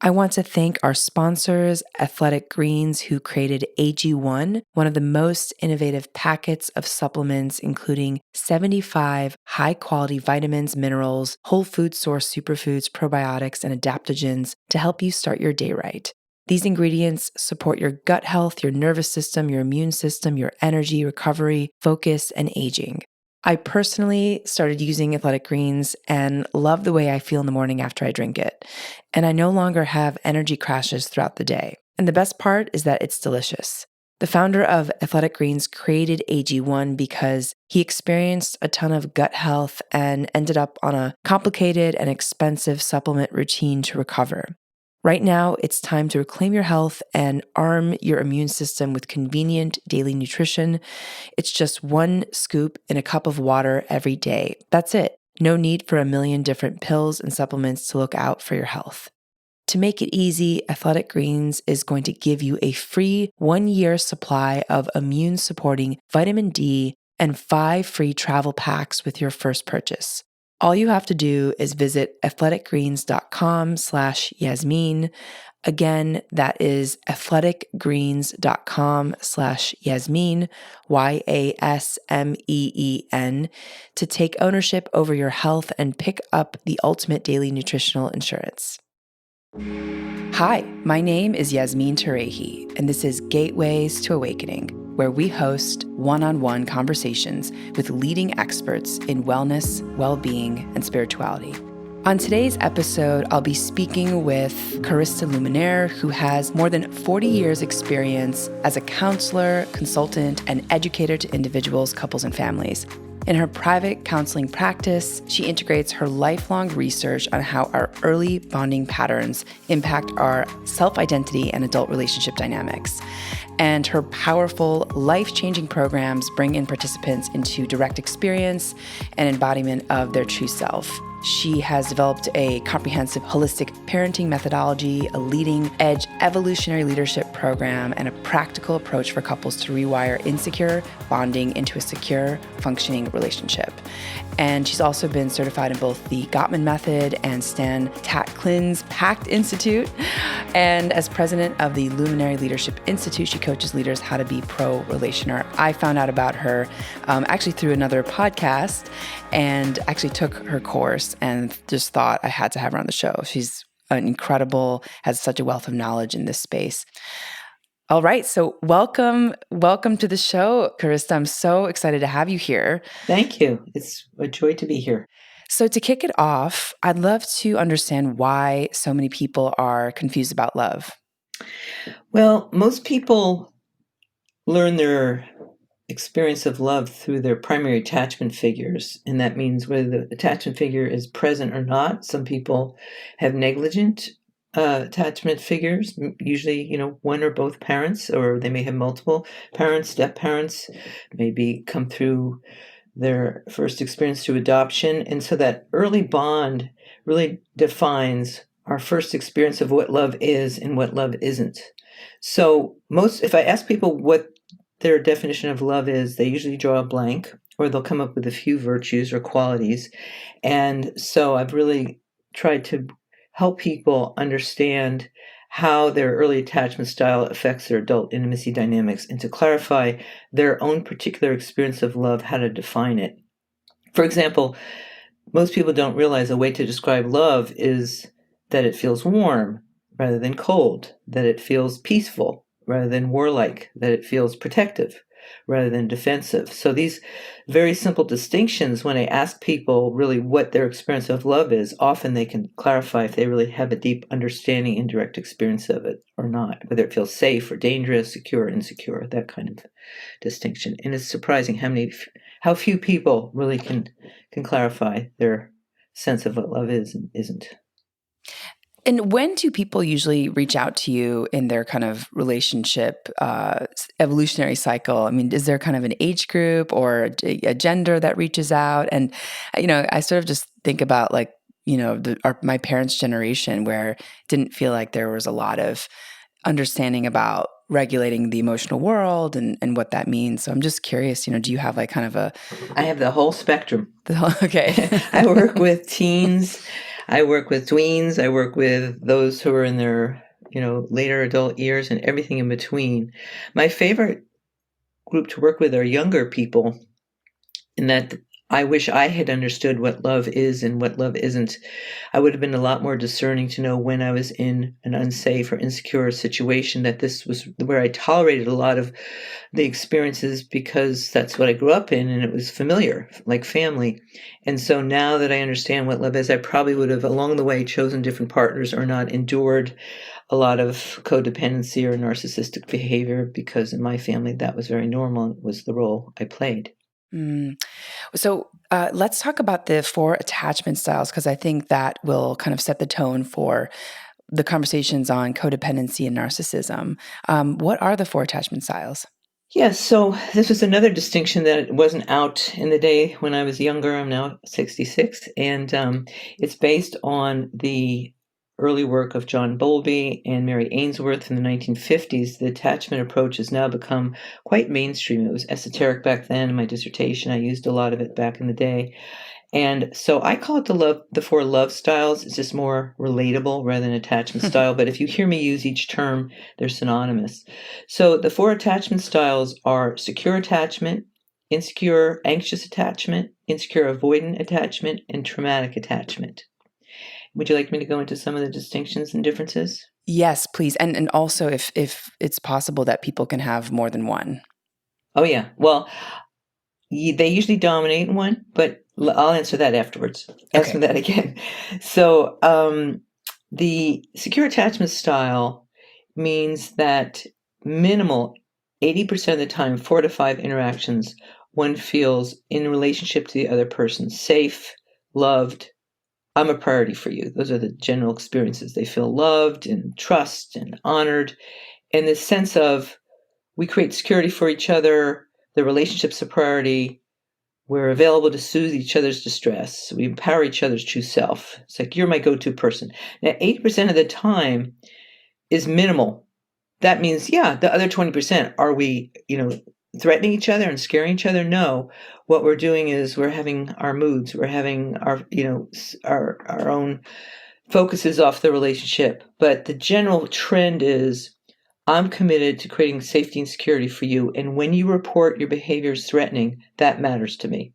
I want to thank our sponsors, Athletic Greens, who created AG1, one of the most innovative packets of supplements, including 75 high-quality vitamins, minerals, whole food source superfoods, probiotics, and adaptogens to help you start your day right. These ingredients support your gut health, your nervous system, your immune system, your energy, recovery, focus, and aging. I personally started using Athletic Greens and love the way I feel in the morning after I drink it. And I no longer have energy crashes throughout the day. And the best part is that it's delicious. The founder of Athletic Greens created AG1 because he experienced a ton of gut health and ended up on a complicated and expensive supplement routine to recover. Right now, it's time to reclaim your health and arm your immune system with convenient daily nutrition. It's just one scoop in a cup of water every day. That's it. No need for a million different pills and supplements to look out for your health. To make it easy, Athletic Greens is going to give you a free 1-year supply of immune-supporting vitamin D and 5 free travel packs with your first purchase. All you have to do is visit athleticgreens.com/Yasmeen. Again, that is athleticgreens.com/Yasmeen, YASMEEN, to take ownership over your health and pick up the ultimate daily nutritional insurance. Hi, my name is Yasmeen Tarehi, and this is Gateways to Awakening, where we host one-on-one conversations with leading experts in wellness, well-being, and spirituality. On today's episode, I'll be speaking with Carista Luminare, who has more than 40 years experience as a counselor, consultant, and educator to individuals, couples, and families. In her private counseling practice, she integrates her lifelong research on how our early bonding patterns impact our self-identity and adult relationship dynamics. And her powerful, life-changing programs bring in participants into direct experience and embodiment of their true self. She has developed a comprehensive holistic parenting methodology, a leading-edge evolutionary leadership program, and a practical approach for couples to rewire insecure bonding into a secure, functioning relationship. And she's also been certified in both the Gottman Method and Stan Tatlin's PACT Institute. And as president of the Luminary Leadership Institute, she coaches leaders how to be pro-relationer. I found out about her actually through another podcast, and actually took her course and just thought I had to have her on the show. She's incredible, has such a wealth of knowledge in this space. All right, so welcome to the show, Carista. I'm so excited to have you here. Thank you. It's a joy to be here. So to kick it off, I'd love to understand why so many people are confused about love. Well, most people learn their experience of love through their primary attachment figures, and that means whether the attachment figure is present or not. Some people have negligent attachment figures, usually, one or both parents, or they may have multiple parents, step-parents, maybe come through their first experience through adoption. And so that early bond really defines our first experience of what love is and what love isn't. So if I ask people what their definition of love is, they usually draw a blank, or they'll come up with a few virtues or qualities. And so I've really tried to help people understand how their early attachment style affects their adult intimacy dynamics, and to clarify their own particular experience of love, how to define it. For example, most people don't realize a way to describe love is that it feels warm rather than cold, that it feels peaceful rather than warlike, that it feels protective rather than defensive. So these very simple distinctions, when I ask people really what their experience of love is, often they can clarify if they really have a deep understanding and direct experience of it or not, whether it feels safe or dangerous, secure or insecure, that kind of distinction. And it's surprising how few people really can clarify their sense of what love is and isn't. And when do people usually reach out to you in their kind of relationship evolutionary cycle? I mean, is there kind of an age group or a gender that reaches out? And, I sort of just think about my parents' generation, where it didn't feel like there was a lot of understanding about regulating the emotional world and what that means. So I'm just curious, do you have like kind of I have the whole spectrum. Okay. I work with teens. I work with tweens. I work with those who are in their, later adult years and everything in between. My favorite group to work with are younger people, in that I wish I had understood what love is and what love isn't. I would have been a lot more discerning to know when I was in an unsafe or insecure situation, that this was where I tolerated a lot of the experiences because that's what I grew up in and it was familiar, like family. And so now that I understand what love is, I probably would have along the way chosen different partners or not endured a lot of codependency or narcissistic behavior, because in my family that was very normal and was the role I played. So let's talk about the 4 attachment styles, because I think that will kind of set the tone for the conversations on codependency and narcissism. What are the 4 attachment styles? Yes, so this was another distinction that wasn't out in the day when I was younger. I'm now 66, and it's based on the early work of John Bowlby and Mary Ainsworth in the 1950s. The attachment approach has now become quite mainstream. It was esoteric back then. In my dissertation, I used a lot of it back in the day. And so I call it the 4 love styles. It's just more relatable rather than attachment style. But if you hear me use each term, they're synonymous. So the 4 attachment styles are secure attachment, insecure anxious attachment, insecure avoidant attachment, and traumatic attachment. Would you like me to go into some of the distinctions and differences? Yes, please. And also if it's possible that people can have more than one. Oh, yeah. Well, they usually dominate one, but I'll answer that afterwards. Ask Okay. me that again. So the secure attachment style means that minimal, 80% of the time, 4 to 5 interactions, one feels in relationship to the other person safe, loved. I'm a priority for you. Those are the general experiences. They feel loved and trust and honored. And this sense of we create security for each other, the relationship's a priority, we're available to soothe each other's distress, we empower each other's true self. It's like, you're my go-to person. Now, 80% of the time is minimal. That means, yeah, the other 20%, are we, threatening each other and scaring each other? No. What we're doing is we're having our moods, we're having our, our own focuses off the relationship. But the general trend is, I'm committed to creating safety and security for you. And when you report your behavior is threatening, that matters to me.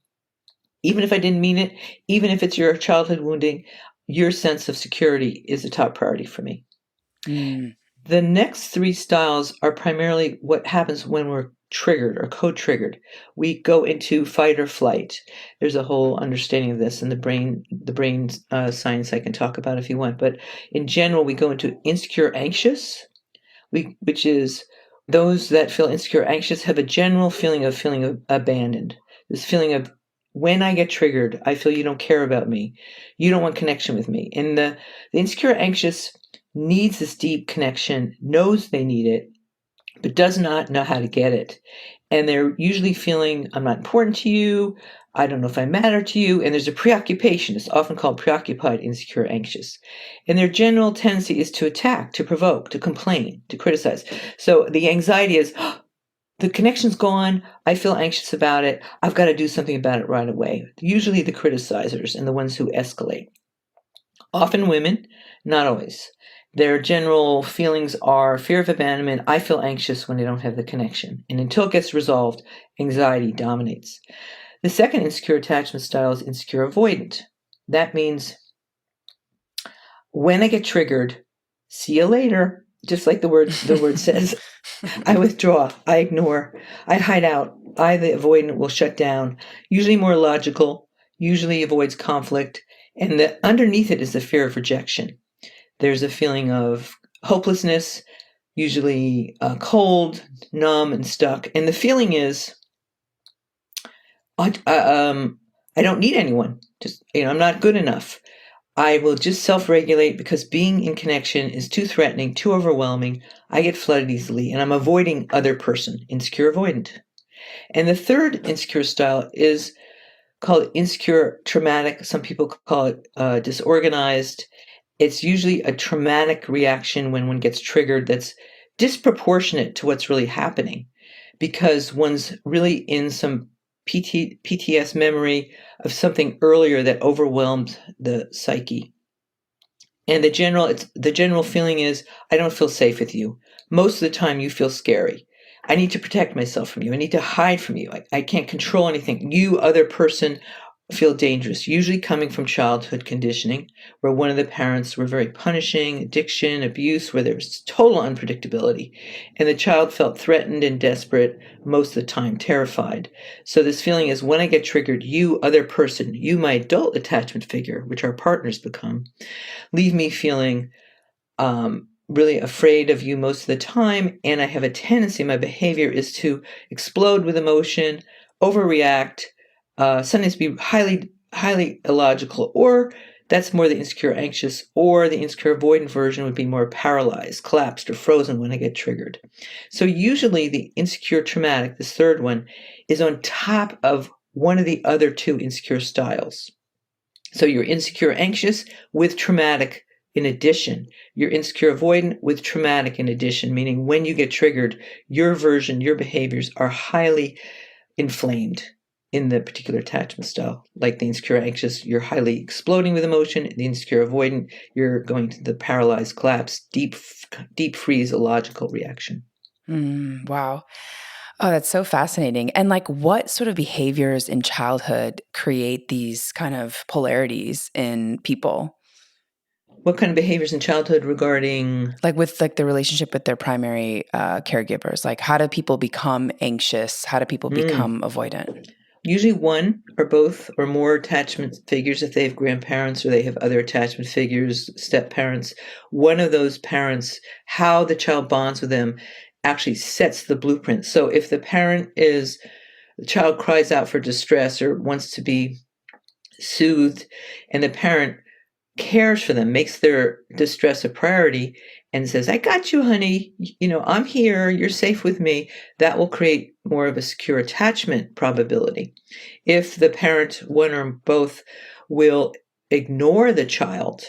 Even if I didn't mean it, even if it's your childhood wounding, your sense of security is a top priority for me. The next 3 styles are primarily what happens when we're triggered or co-triggered. We go into fight or flight. There's a whole understanding of this in the brain science I can talk about if you want. But in general, we go into insecure anxious, which is those that feel insecure anxious have a general feeling of abandoned. This feeling of, when I get triggered, I feel you don't care about me. You don't want connection with me. And the insecure anxious needs this deep connection, knows they need it, but does not know how to get it. And they're usually feeling, I'm not important to you. I don't know if I matter to you. And there's a preoccupation. It's often called preoccupied, insecure, anxious. And their general tendency is to attack, to provoke, to complain, to criticize. So the anxiety is, the connection's gone. I feel anxious about it. I've got to do something about it right away. Usually the criticizers and the ones who escalate. Often women, not always. Their general feelings are fear of abandonment. I feel anxious when I don't have the connection. And until it gets resolved, anxiety dominates. The second insecure attachment style is insecure avoidant. That means when I get triggered, see you later, just like the word says. I withdraw, I ignore, I hide out. I, the avoidant, will shut down. Usually more logical, usually avoids conflict. And underneath it is the fear of rejection. There's a feeling of hopelessness, usually cold, numb, and stuck. And the feeling is, I don't need anyone. Just, I'm not good enough. I will just self-regulate because being in connection is too threatening, too overwhelming. I get flooded easily, and I'm avoiding other person, insecure avoidant. And the third insecure style is called insecure traumatic. Some people call it disorganized. It's usually a traumatic reaction when one gets triggered that's disproportionate to what's really happening, because one's really in some PTS memory of something earlier that overwhelmed the psyche. And the general feeling is, I don't feel safe with you. Most of the time you feel scary. I need to protect myself from you. I need to hide from you. I can't control anything. You, other person, feel dangerous, usually coming from childhood conditioning, where one of the parents were very punishing, addiction, abuse, where there was total unpredictability. And the child felt threatened and desperate, most of the time terrified. So this feeling is, when I get triggered, you, other person, you, my adult attachment figure, which our partners become, leave me feeling really afraid of you most of the time. And I have a tendency, my behavior is to explode with emotion, overreact, sometimes be highly illogical, or that's more the insecure anxious, or the insecure avoidant version would be more paralyzed, collapsed, or frozen when I get triggered. So usually the insecure traumatic, this third one, is on top of one of the other two insecure styles. So you're insecure anxious with traumatic in addition. You're insecure avoidant with traumatic in addition, meaning when you get triggered, your version, your behaviors are highly inflamed in the particular attachment style. Like the insecure anxious, you're highly exploding with emotion. The insecure avoidant, you're going to the paralyzed, collapse, deep freeze, illogical reaction. Wow. Oh, that's so fascinating. And like, what sort of behaviors in childhood create these kind of polarities in people? What kind of behaviors in childhood regarding? Like with like the relationship with their primary caregivers, like how do people become anxious? How do people become avoidant? Usually one or both or more attachment figures, if they have grandparents or they have other attachment figures, step parents. One of those parents, how the child bonds with them actually sets the blueprint. So if the child cries out for distress or wants to be soothed, and the parent cares for them, makes their distress a priority, and says, I got you, honey. I'm here. You're safe with me. That will create more of a secure attachment probability. If the parent, one or both, will ignore the child,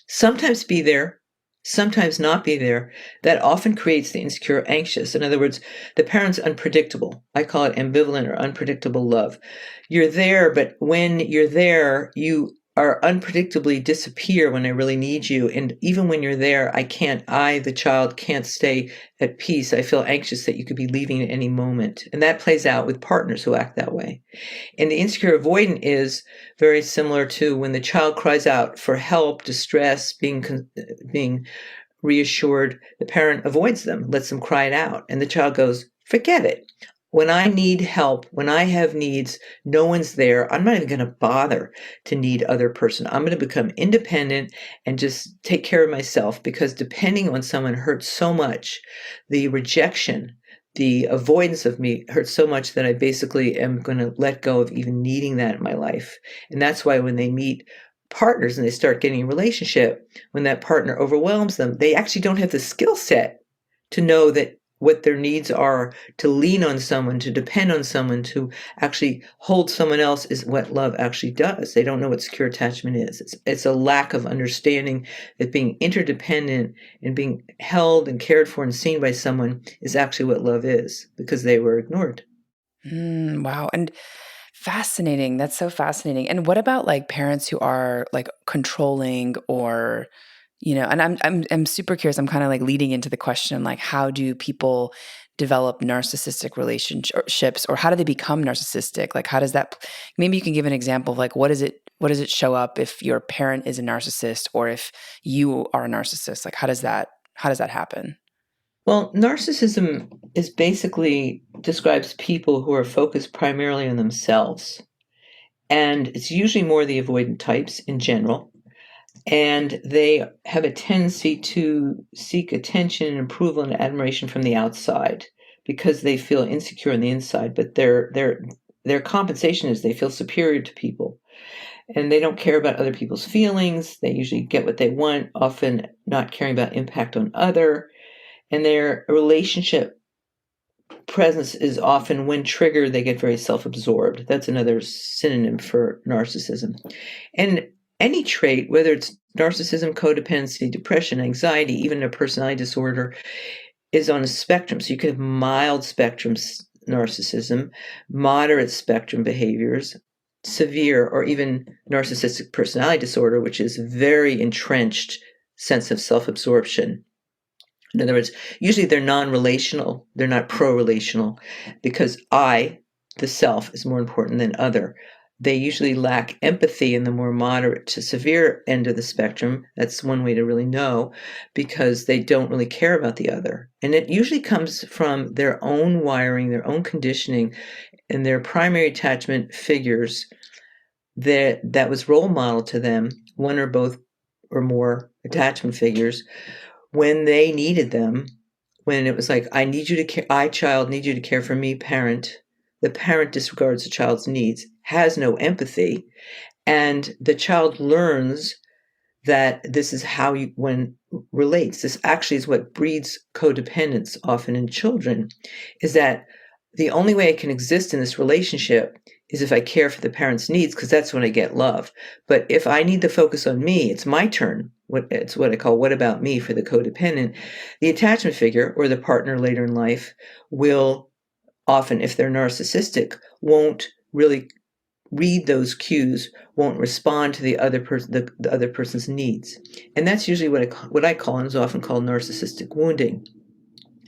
sometimes be there, sometimes not be there, that often creates the insecure anxious. In other words, the parent's unpredictable. I call it ambivalent or unpredictable love. You're there, but when you're there, you are unpredictably disappear when I really need you. And even when you're there, the child can't stay at peace. I feel anxious that you could be leaving at any moment. And that plays out with partners who act that way. And the insecure avoidant is very similar to when the child cries out for help, distress, being reassured, the parent avoids them, lets them cry it out. And the child goes, forget it. When I need help, when I have needs, no one's there. I'm not even going to bother to need other person. I'm going to become independent and just take care of myself, because depending on someone hurts so much. The rejection, the avoidance of me hurts so much that I basically am going to let go of even needing that in my life. And that's why when they meet partners and they start getting a relationship, when that partner overwhelms them, they actually don't have the skill set to know that what their needs are, to lean on someone, to depend on someone, to actually hold someone else, is what love actually does. They don't know what secure attachment is. It's a lack of understanding that being interdependent and being held and cared for and seen by someone is actually what love is, because they were ignored. Wow. And fascinating. That's so fascinating. And what about like parents who are like controlling or, and I'm super curious. I'm kind of like leading into the question, like, how do people develop narcissistic relationships, or how do they become narcissistic? Like, how does that, maybe you can give an example of like, what does it show up if your parent is a narcissist or if you are a narcissist? Like, how does that happen? Well, narcissism is basically describes people who are focused primarily on themselves. And it's usually more the avoidant types in general. And they have a tendency to seek attention and approval and admiration from the outside, because they feel insecure on the inside. But their compensation is they feel superior to people. And they don't care about other people's feelings. They usually get what they want, often not caring about impact on other. And their relationship presence is often, when triggered, they get very self-absorbed. That's another synonym for narcissism. And any trait, whether it's narcissism, codependency, depression, anxiety, even a personality disorder, is on a spectrum. So you could have mild spectrum narcissism, moderate spectrum behaviors, severe, or even narcissistic personality disorder, which is very entrenched sense of self-absorption. In other words, usually they're non-relational, they're not pro-relational, because I, the self, is more important than other. They usually lack empathy in the more moderate to severe end of the spectrum. That's one way to really know, because they don't really care about the other. And it usually comes from their own wiring, their own conditioning, and their primary attachment figures that was role model to them, one or both or more attachment figures, when they needed them, when it was like, I need you to care, I, child, need you to care for me, parent. The parent disregards the child's needs, has no empathy, and the child learns that this is how you when relates. This actually is what breeds codependence often in children, is that the only way I can exist in this relationship is if I care for the parent's needs, because that's when I get love. But if I need to focus on me, it's my turn. It's what I call what about me for the codependent. The attachment figure or the partner later in life will often, if they're narcissistic, won't really read those cues, won't respond to the other person, the other person's needs. And that's usually what I call, and is often called, narcissistic wounding.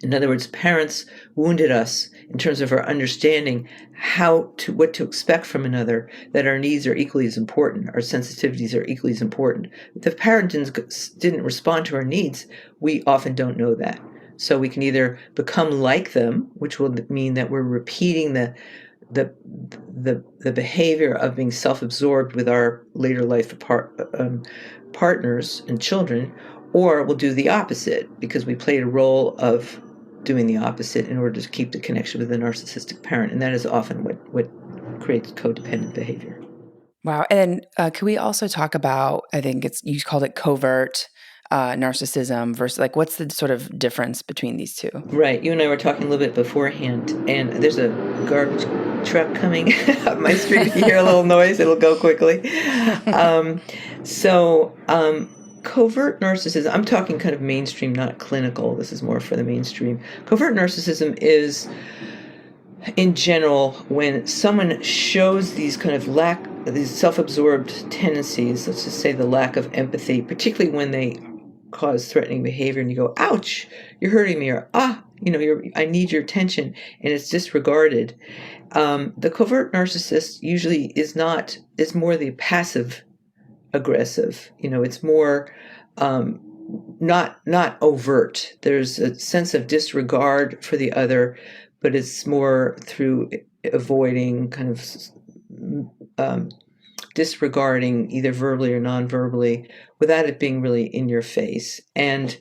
In other words, parents wounded us in terms of our understanding what to expect from another, that our needs are equally as important, our sensitivities are equally as important. If the parent didn't respond to our needs, we often don't know that. So we can either become like them, which will mean that we're repeating the behavior of being self-absorbed with our later life partners and children, or we'll do the opposite because we played a role of doing the opposite in order to keep the connection with the narcissistic parent. And that is often what creates codependent behavior. Wow. And can we also talk about, I think you called it covert narcissism versus, like, what's the sort of difference between these two? Right. You and I were talking a little bit beforehand, and there's a garbage truck coming up my street. If you hear a little noise, it'll go quickly. Covert narcissism, I'm talking kind of mainstream, not clinical. This is more for the mainstream. Covert narcissism is, in general, when someone shows these kind of these self-absorbed tendencies, let's just say the lack of empathy, particularly when they cause threatening behavior and you go, ouch, you're hurting me, or I need your attention, and it's disregarded. The covert narcissist usually is more the passive aggressive. It's more not overt. There's a sense of disregard for the other, but it's more through avoiding, kind of disregarding, either verbally or non-verbally, without it being really in your face. And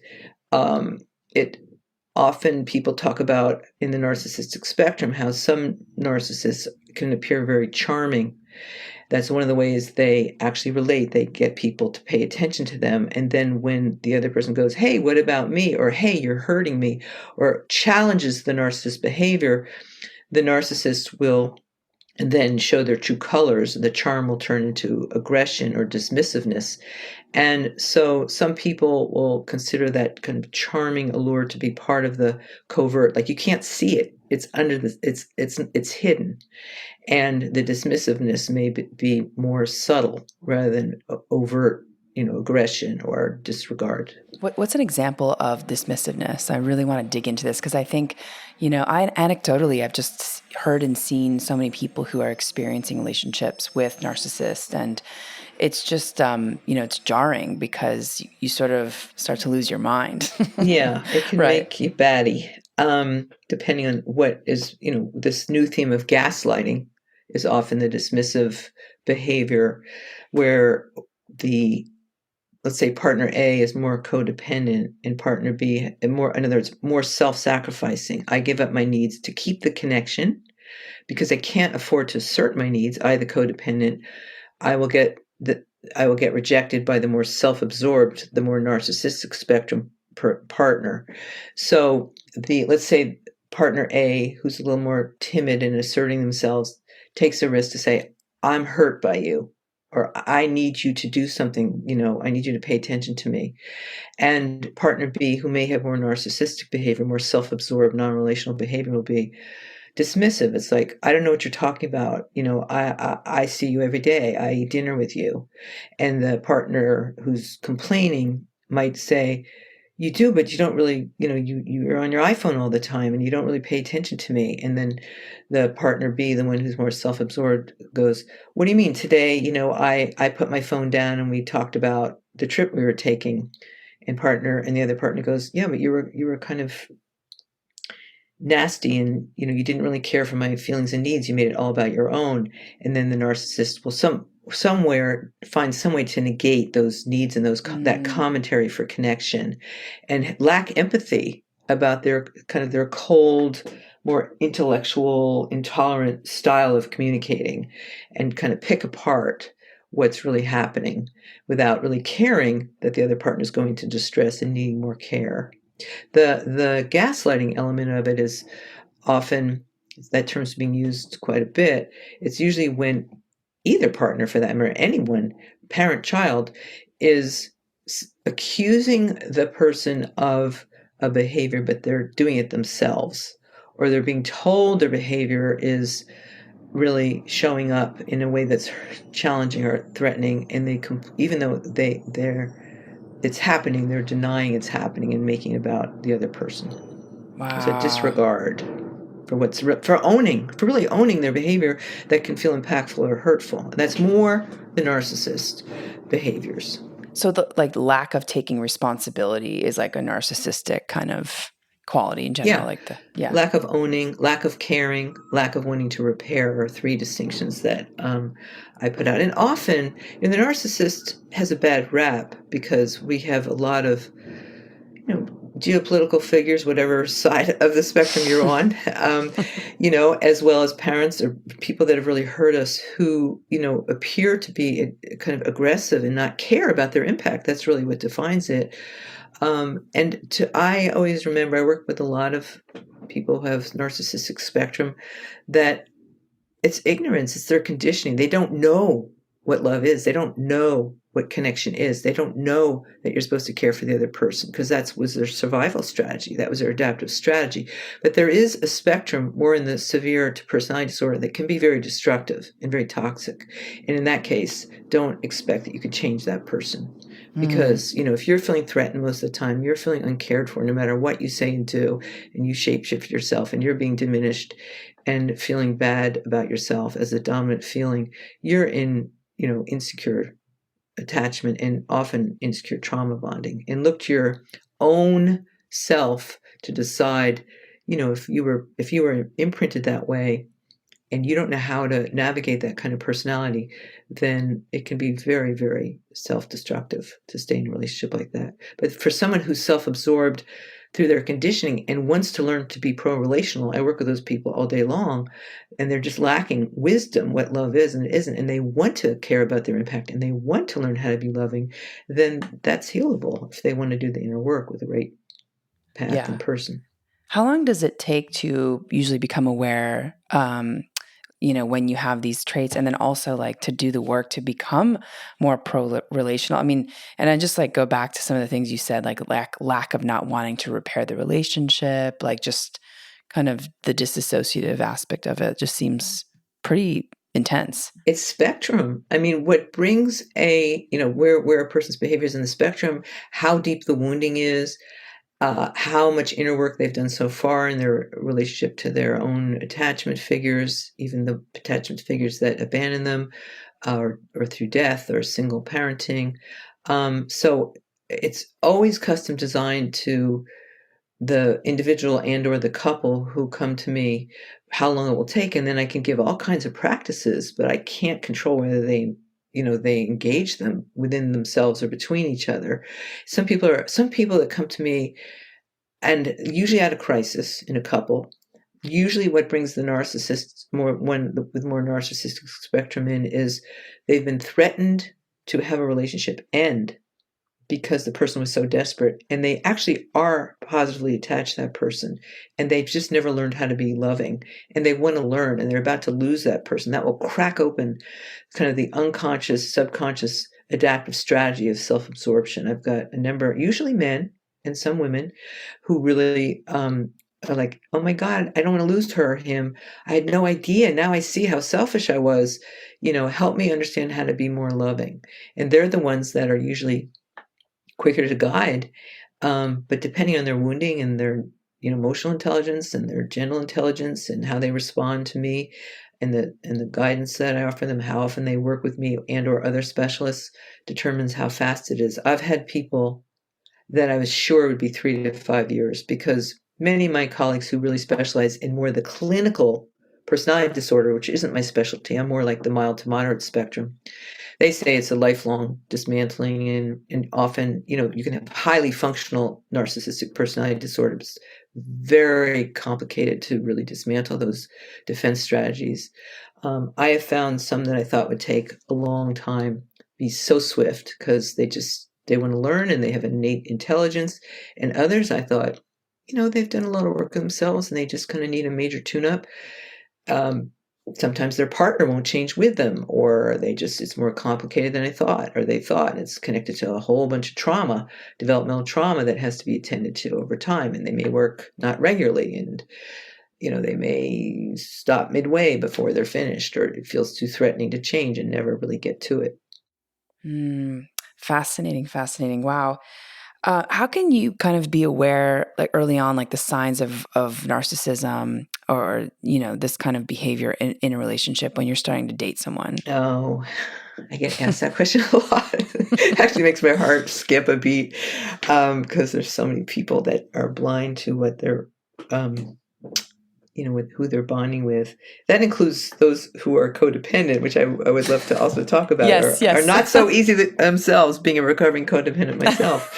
it often, people talk about in the narcissistic spectrum how some narcissists can appear very charming. That's one of the ways they actually relate. They get people to pay attention to them. And then when the other person goes, hey, what about me? Or, hey, you're hurting me, or challenges the narcissist's behavior, the narcissist will then show their true colors. The charm will turn into aggression or dismissiveness. And so some people will consider that kind of charming allure to be part of the covert. Like, you can't see it. It's under it's hidden. And the dismissiveness may be more subtle rather than overt, aggression or disregard. What's an example of dismissiveness? I really want to dig into this because I think, anecdotally, I've just heard and seen so many people who are experiencing relationships with narcissists, and it's just, it's jarring because you sort of start to lose your mind. Yeah, it can Right. make you batty. Depending on what is, this new theme of gaslighting is often the dismissive behavior, where let's say partner A is more codependent and partner B in other words, more self-sacrificing. I give up my needs to keep the connection because I can't afford to assert my needs. I, the codependent, I will get rejected by the more self-absorbed, the more narcissistic spectrum partner. So let's say partner A, who's a little more timid in asserting themselves, takes a risk to say, I'm hurt by you. or I need you to do something, I need you to pay attention to me. And partner B, who may have more narcissistic behavior, more self-absorbed, non-relational behavior, will be dismissive. It's like, I don't know what you're talking about. I see you every day. I eat dinner with you. And the partner who's complaining might say, you do, but you don't really, you're on your iPhone all the time and you don't really pay attention to me. And then the partner B, the one who's more self-absorbed, goes, what do you mean today? I put my phone down and we talked about the trip we were taking. And the other partner goes, yeah, but you were kind of nasty, and you didn't really care for my feelings and needs. You made it all about your own. And then the narcissist will somewhere find some way to negate those needs and that commentary for connection, and lack empathy about their cold, more intellectual, intolerant style of communicating, and kind of pick apart what's really happening without really caring that the other partner is going to distress and needing more care. The gaslighting element of it is often, that term's being used quite a bit. It's usually when either partner, for that matter, anyone, parent, child, is accusing the person of a behavior, but they're doing it themselves, or they're being told their behavior is really showing up in a way that's challenging or threatening, and even though it's happening, they're denying it's happening and making it about the other person. Wow. There's a disregard for really owning their behavior that can feel impactful or hurtful. And that's more the narcissist behaviors. So the lack of taking responsibility is like a narcissistic kind of quality in general. Lack of owning, lack of caring, lack of wanting to repair are three distinctions that I put out. And often, the narcissist has a bad rap because we have a lot of, geopolitical figures, whatever side of the spectrum you're on, as well as parents or people that have really hurt us who, appear to be kind of aggressive and not care about their impact. That's really what defines it. I always remember, I work with a lot of people who have narcissistic spectrum, that it's ignorance, it's their conditioning. They don't know what love is. They don't know what connection is. They don't know that you're supposed to care for the other person because that was their survival strategy. That was their adaptive strategy. But there is a spectrum more in the severe to personality disorder that can be very destructive and very toxic. And in that case, don't expect that you could change that person. Because, if you're feeling threatened most of the time, you're feeling uncared for no matter what you say and do, and you shapeshift yourself and you're being diminished and feeling bad about yourself as a dominant feeling, you're in, insecure attachment and often insecure trauma bonding. And look to your own self to decide, if you were imprinted that way and you don't know how to navigate that kind of personality, then it can be very, very self-destructive to stay in a relationship like that. But for someone who's self-absorbed through their conditioning and wants to learn to be pro-relational, I work with those people all day long, and they're just lacking wisdom, what love is and it isn't, and they want to care about their impact and they want to learn how to be loving, then that's healable if they want to do the inner work with the right path and person. How long does it take to usually become aware, when you have these traits, and then also to do the work to become more pro-relational? I mean, and I just go back to some of the things you said, lack of not wanting to repair the relationship, just kind of the disassociative aspect of it just seems pretty intense. It's spectrum. I mean, what brings where a person's behavior is in the spectrum, how deep the wounding is, how much inner work they've done so far in their relationship to their own attachment figures, even the attachment figures that abandon them, or through death or single parenting. So it's always custom designed to the individual and or the couple who come to me, how long it will take. And then I can give all kinds of practices, but I can't control whether they engage them within themselves or between each other. Some people that come to me, and usually at a crisis in a couple, usually what brings the narcissist with more narcissistic spectrum in is they've been threatened to have a relationship end because the person was so desperate, and they actually are positively attached to that person, and they've just never learned how to be loving, and they want to learn, and they're about to lose that person. That will crack open kind of the unconscious, subconscious adaptive strategy of self-absorption. I've got a number, usually men and some women, who really are like, oh my God, I don't want to lose her or him. I had no idea. Now I see how selfish I was. Help me understand how to be more loving. And they're the ones that are usually quicker to guide. But depending on their wounding and their emotional intelligence and their general intelligence and how they respond to me and the guidance that I offer them, how often they work with me and or other specialists, determines how fast it is. I've had people that I was sure would be 3 to 5 years, because many of my colleagues who really specialize in more the clinical personality disorder, which isn't my specialty, I'm more like the mild to moderate spectrum, they say it's a lifelong dismantling, and often, you can have highly functional narcissistic personality disorders, very complicated to really dismantle those defense strategies. I have found some that I thought would take a long time be so swift because they want to learn and they have innate intelligence, and others I thought, they've done a lot of work themselves and they just kind of need a major tune-up. Sometimes their partner won't change with them, or it's more complicated than I thought, or they thought it's connected to a whole bunch of trauma, developmental trauma that has to be attended to over time, and they may work not regularly, and they may stop midway before they're finished, or it feels too threatening to change and never really get to it. Fascinating. Wow. How can you kind of be aware, like early on, like the signs of narcissism or, this kind of behavior in a relationship when you're starting to date someone? Oh, I get asked that question a lot. It actually makes my heart skip a beat, because there's so many people that are blind to what they're, with who they're bonding with. That includes those who are codependent, which I would love to also talk about, Yes. are not so easy themselves, being a recovering codependent myself.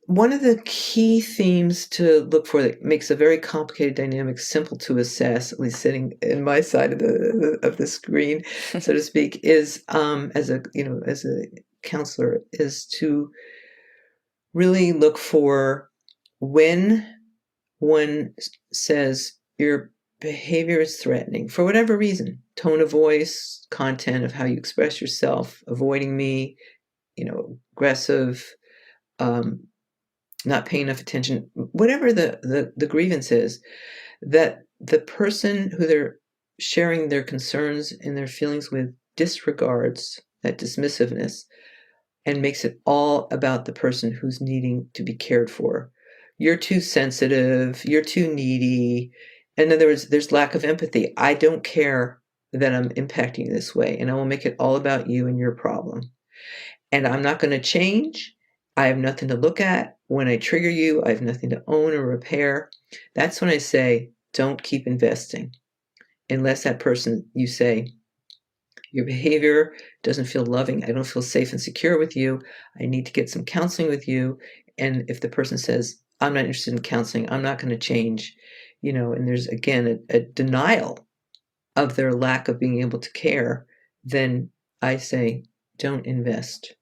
One of the key themes to look for that makes a very complicated dynamic simple to assess, at least sitting in my side of the screen, so to speak, is as a counselor, is to really look for when one says your behavior is threatening for whatever reason, tone of voice, content of how you express yourself, avoiding me, aggressive, not paying enough attention, whatever the grievance is, that the person who they're sharing their concerns and their feelings with disregards that dismissiveness and makes it all about the person who's needing to be cared for. You're too sensitive, you're too needy. In other words, there's lack of empathy. I don't care that I'm impacting you this way, and I will make it all about you and your problem. And I'm not going to change. I have nothing to look at. When I trigger you, I have nothing to own or repair. That's when I say, don't keep investing. Unless that person, you say, your behavior doesn't feel loving. I don't feel safe and secure with you. I need to get some counseling with you. And if the person says, I'm not interested in counseling, I'm not going to change, and there's, again, a denial of their lack of being able to care, then I say, don't invest.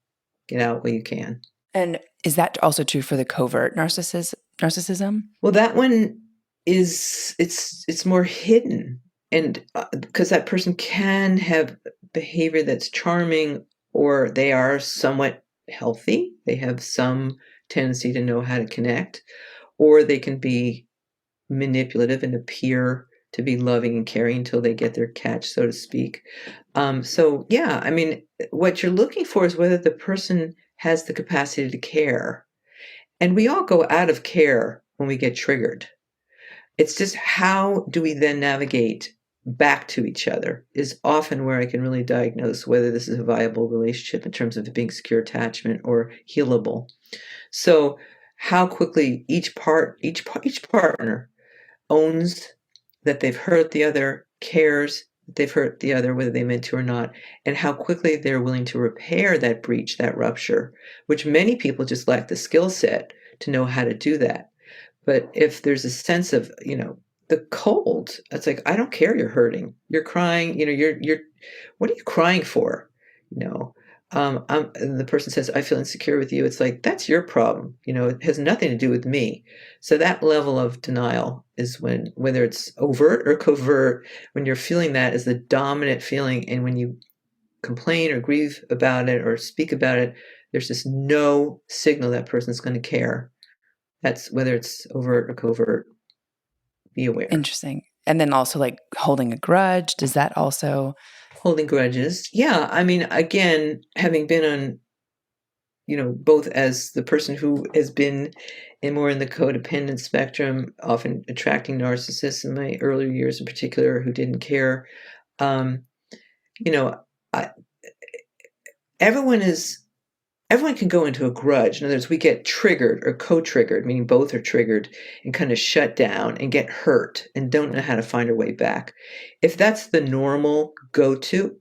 Get out while you can. And is that also true for the covert narcissism? Well, that one it's more hidden, and because that person can have behavior that's charming, or they are somewhat healthy, they have some tendency to know how to connect, or they can be manipulative and appear to be loving and caring until they get their catch, so to speak. So yeah, I mean, what you're looking for is whether the person has the capacity to care. And we all go out of care when we get triggered. It's just how do we then navigate back to each other is often where I can really diagnose whether this is a viable relationship in terms of it being secure attachment or healable. So how quickly each partner owns that they've hurt the other, cares that they've hurt the other, whether they meant to or not, and how quickly they're willing to repair that breach, that rupture, which many people just lack the skill set to know how to do that. But if there's a sense of, the cold, it's like, I don't care you're hurting. You're crying, you're what are you crying for? the person says, I feel insecure with you. It's like, that's your problem. It has nothing to do with me. So that level of denial is when, whether it's overt or covert, when you're feeling that as the dominant feeling, and when you complain or grieve about it or speak about it, there's just no signal that person's going to care. That's whether it's overt or covert. Be aware. Interesting. And then also like holding a grudge, does that also... Holding grudges. Yeah. I mean, again, having been on, both as the person who has been more in the codependent spectrum, often attracting narcissists in my earlier years in particular, who didn't care. I, everyone can go into a grudge. In other words, we get triggered or co-triggered, meaning both are triggered, and kind of shut down and get hurt and don't know how to find our way back. If that's the normal go-to,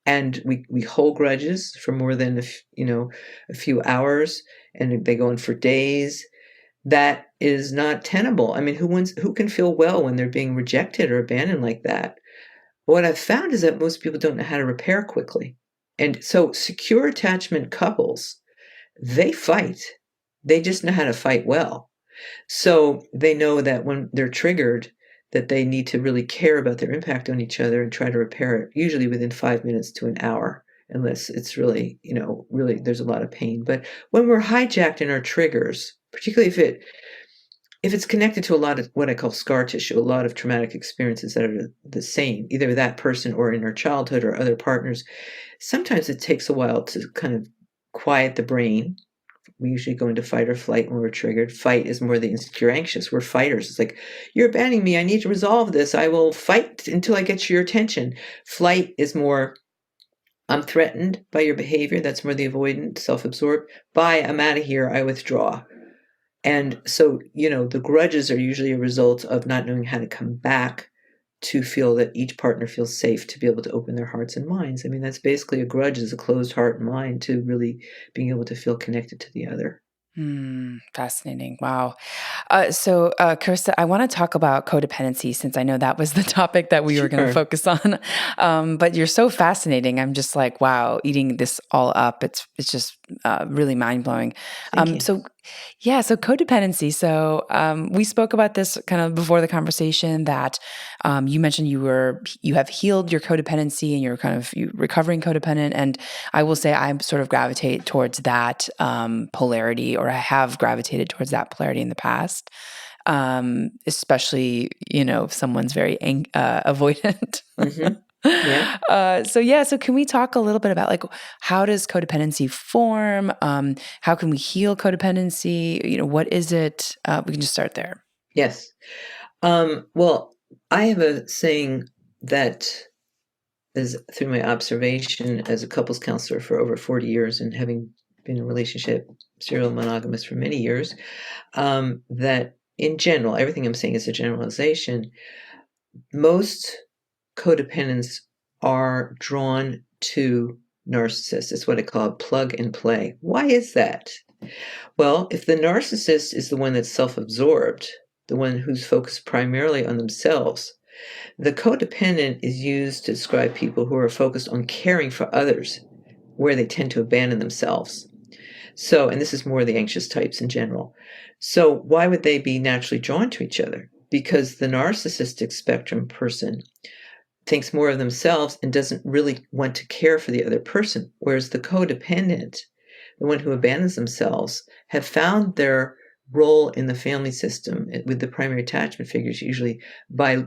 and we hold grudges for more than a few hours, and they go on for days, that is not tenable. I mean, who can feel well when they're being rejected or abandoned like that? What I've found is that most people don't know how to repair quickly. And so secure attachment couples, they fight. They just know how to fight well. So they know that when they're triggered, that they need to really care about their impact on each other and try to repair it, usually within 5 minutes to an hour, unless it's really, really there's a lot of pain. But when we're hijacked in our triggers, particularly if it's connected to a lot of what I call scar tissue, a lot of traumatic experiences that are the same, either with that person or in our childhood or other partners, sometimes it takes a while to kind of quiet the brain. We usually go into fight or flight when we're triggered. Fight is more the insecure, anxious. We're fighters. It's like, you're abandoning me. I need to resolve this. I will fight until I get your attention. Flight is more, I'm threatened by your behavior. That's more the avoidant, self-absorbed. Bye, I'm out of here. I withdraw. And so, the grudges are usually a result of not knowing how to come back to feel that each partner feels safe to be able to open their hearts and minds. I mean, that's basically a grudge, is a closed heart and mind to really being able to feel connected to the other. Fascinating. Wow. So, Carista, I want to talk about codependency, since I know that was the topic that we were going to focus on. But you're so fascinating. I'm just like, wow, eating this all up. It's just really mind blowing. So codependency. So we spoke about this kind of before the conversation, that you mentioned you have healed your codependency and you're kind of recovering codependent. And I will say I sort of gravitate towards that polarity, or I have gravitated towards that polarity in the past, especially, if someone's very avoidant. Mm-hmm. Yeah. So can we talk a little bit about, like, how does codependency form? How can we heal codependency? What is it? We can just start there. Yes. Well, I have a saying that is through my observation as a couples counselor for over 40 years and having been in a relationship, serial monogamous for many years, that in general, everything I'm saying is a generalization. Most codependents are drawn to narcissists. It's what I call plug and play. Why is that? Well, if the narcissist is the one that's self-absorbed, the one who's focused primarily on themselves, the codependent is used to describe people who are focused on caring for others, where they tend to abandon themselves. So, and this is more the anxious types in general. So why would they be naturally drawn to each other? Because the narcissistic spectrum person thinks more of themselves and doesn't really want to care for the other person, whereas the codependent, the one who abandons themselves, have found their role in the family system with the primary attachment figures, usually by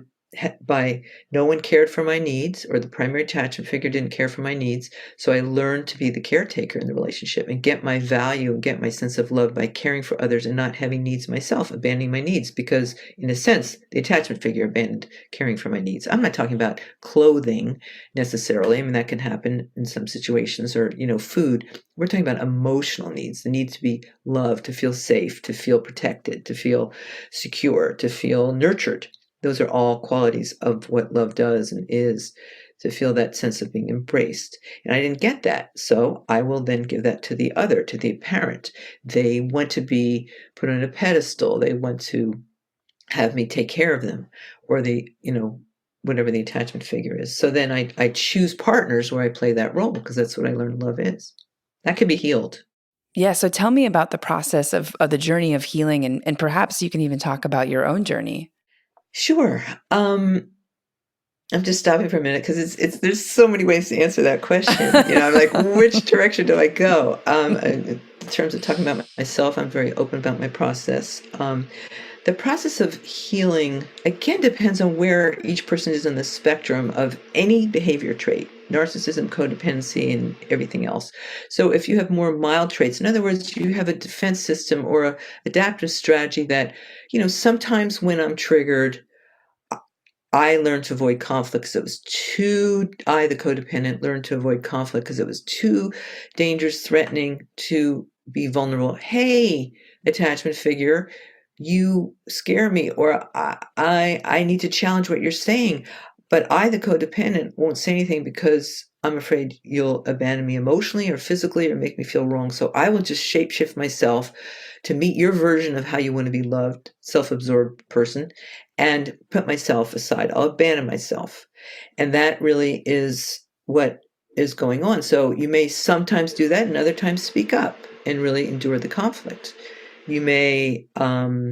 no one cared for my needs, or the primary attachment figure didn't care for my needs. So I learned to be the caretaker in the relationship and get my value and get my sense of love by caring for others and not having needs myself, abandoning my needs, because in a sense, the attachment figure abandoned caring for my needs. I'm not talking about clothing necessarily. I mean, that can happen in some situations, or, food. We're talking about emotional needs, the need to be loved, to feel safe, to feel protected, to feel secure, to feel nurtured. Those are all qualities of what love does and is, to feel that sense of being embraced. And I didn't get that. So I will then give that to the other, to the parent. They want to be put on a pedestal. They want to have me take care of them. Or they, whatever the attachment figure is. So then I choose partners where I play that role, because that's what I learned love is. That can be healed. Yeah. So tell me about the process of the journey of healing, and perhaps you can even talk about your own journey. Sure. I'm just stopping for a minute because there's so many ways to answer that question. I'm like, which direction do I go? In terms of talking about myself, I'm very open about my process. The process of healing, again, depends on where each person is in the spectrum of any behavior trait, narcissism, codependency, and everything else. So if you have more mild traits, in other words, you have a defense system or a adaptive strategy that, sometimes when I'm triggered, I learned to avoid conflict because it was I, the codependent, learned to avoid conflict because it was too dangerous, threatening to be vulnerable. Hey, attachment figure, you scare me, or I need to challenge what you're saying. But I, the codependent, won't say anything because I'm afraid you'll abandon me emotionally or physically or make me feel wrong. So I will just shapeshift myself to meet your version of how you want to be loved, self-absorbed person, and put myself aside. I'll abandon myself. And that really is what is going on. So you may sometimes do that and other times speak up and really endure the conflict. You may, so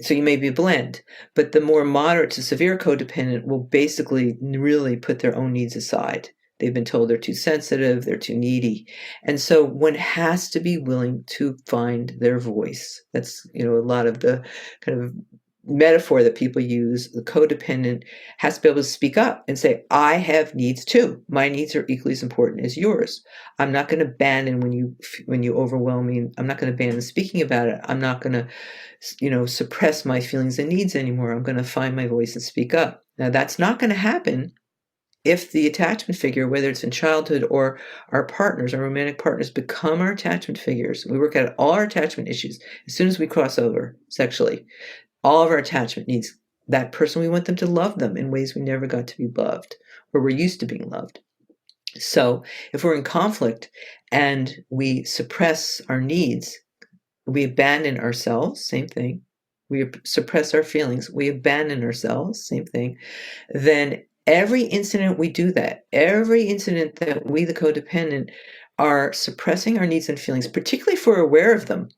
you may be a blend, but the more moderate to severe codependent will basically really put their own needs aside. They've been told they're too sensitive, they're too needy. And so one has to be willing to find their voice. That's, a lot of the kind of metaphor that people use. The codependent has to be able to speak up and say, I have needs too. My needs are equally as important as yours. I'm not going to abandon when you overwhelm me. I'm not going to abandon speaking about it. I'm not going to, suppress my feelings and needs anymore. I'm going to find my voice and speak up. Now, that's not going to happen if the attachment figure, whether it's in childhood or our partners, our romantic partners, become our attachment figures. We work out all our attachment issues as soon as we cross over sexually. All of our attachment needs, that person, we want them to love them in ways we never got to be loved, or we're used to being loved. So if we're in conflict and we suppress our needs, we abandon ourselves, same thing. We suppress our feelings, we abandon ourselves, same thing. Then every incident we do that, every incident that we, the codependent, are suppressing our needs and feelings, particularly if we're aware of them.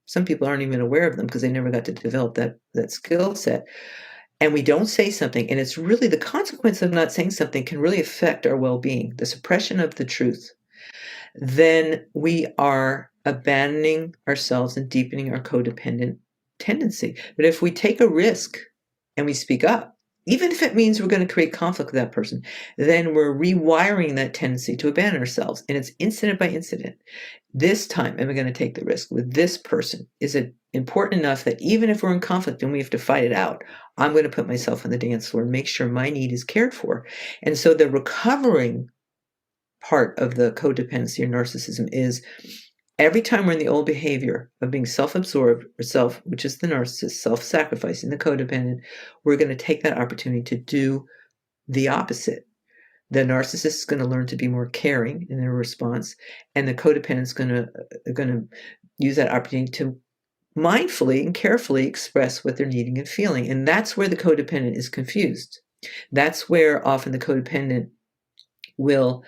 Some people aren't even aware of them because they never got to develop that skill set. And we don't say something, and it's really the consequence of not saying something can really affect our well-being, the suppression of the truth. Then we are abandoning ourselves and deepening our codependent tendency. But if we take a risk and we speak up, even if it means we're going to create conflict with that person, then we're rewiring that tendency to abandon ourselves. And it's incident by incident. This time, am I going to take the risk with this person? Is it important enough that even if we're in conflict and we have to fight it out, I'm going to put myself on the dance floor and make sure my need is cared for? And so the recovering part of the codependency or narcissism is every time we're in the old behavior of being self-absorbed or which is the narcissist, self-sacrificing, the codependent, we're going to take that opportunity to do the opposite. The narcissist is going to learn to be more caring in their response, and the codependent is going to use that opportunity to mindfully and carefully express what they're needing and feeling. And that's where the codependent is confused. That's where often the codependent will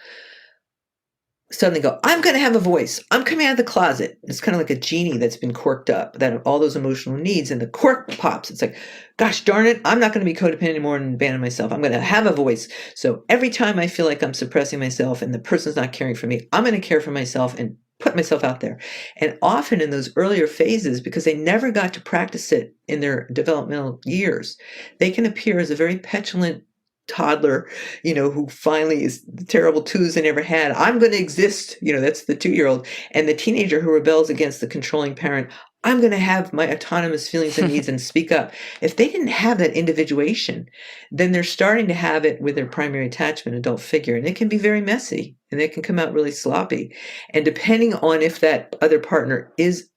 suddenly go, I'm going to have a voice. I'm coming out of the closet. It's kind of like a genie that's been corked up, that all those emotional needs, and the cork pops. It's like, gosh darn it, I'm not going to be codependent anymore and abandon myself. I'm going to have a voice. So every time I feel like I'm suppressing myself and the person's not caring for me, I'm going to care for myself and put myself out there. And often in those earlier phases, because they never got to practice it in their developmental years, they can appear as a very petulant toddler, who finally is the terrible twos they never had. I'm going to exist. That's the 2-year-old. And the teenager who rebels against the controlling parent, I'm going to have my autonomous feelings and needs and speak up. If they didn't have that individuation, then they're starting to have it with their primary attachment adult figure. And it can be very messy and it can come out really sloppy. And depending on if that other partner is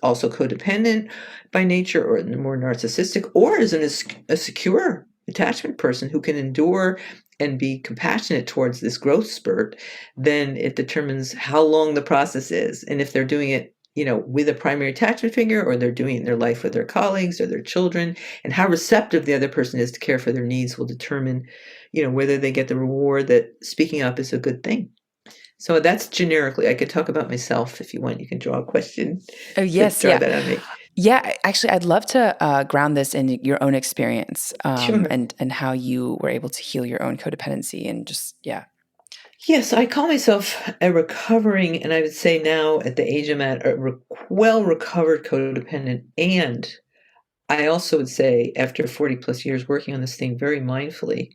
also codependent by nature or more narcissistic, or is a secure attachment person who can endure and be compassionate towards this growth spurt, then it determines how long the process is. And if they're doing it with a primary attachment figure, or they're doing it in their life with their colleagues or their children. And how receptive the other person is to care for their needs will determine, whether they get the reward that speaking up is a good thing. So that's generically. I could talk about myself if you want. You can draw a question. Oh, yes. Draw Yeah. that on me. Yeah. Actually, I'd love to ground this in your own experience Sure. and how you were able to heal your own codependency and just, yeah. Yes, I call myself a recovering, and I would say now at the age I'm at, a well-recovered codependent. And I also would say after 40 plus years working on this thing very mindfully